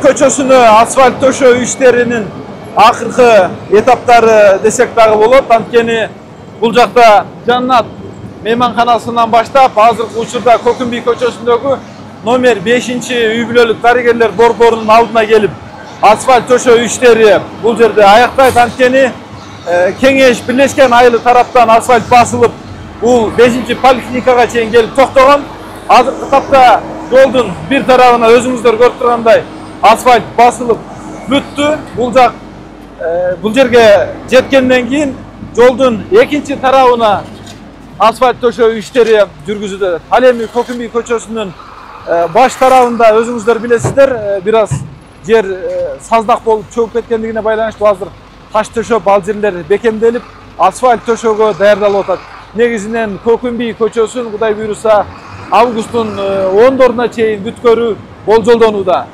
көчөсүнө асфальт төшөө иштеринин акыркы этаптары десек дагы болот. Анткени бул жакта Жаннат мейманканасынан баштап азыркы учурда Көкүмбий көчөсүндөгү номер 5-үй бүлөлүк дарыгерлер борборунун алдына келип асфальт төшөө иштери бул жерде аяктайт. Анткени Кеңеш Бирлешкен Айылы тараптан асфальт басылып, бул 5-поликлиникага чейин келип токтогон. Азыркы тапта жолдун бир тарабына өзүңүздөр көрүп тургандай асфальт басылып бүттү. Бул жерге жеткенден кийин жолдун экинчи тарабына асфальт төшөө иштери жүргүзүлөт. Ал эми Көкүмбий көчөсүнүн баш тарабында өзүңүздөр билесиздер, бир аз жер саздак болуп чөгүп кеткендигине байланыштуу азыр таш төшөп, ал жерлер бекемделип, асфальт төшөөгө даярдалып атат. Негизинен Көкүмбий көчөсүн Кудай буйруса августтун 10-доруна чейин бүткөрүү болжолдонууда.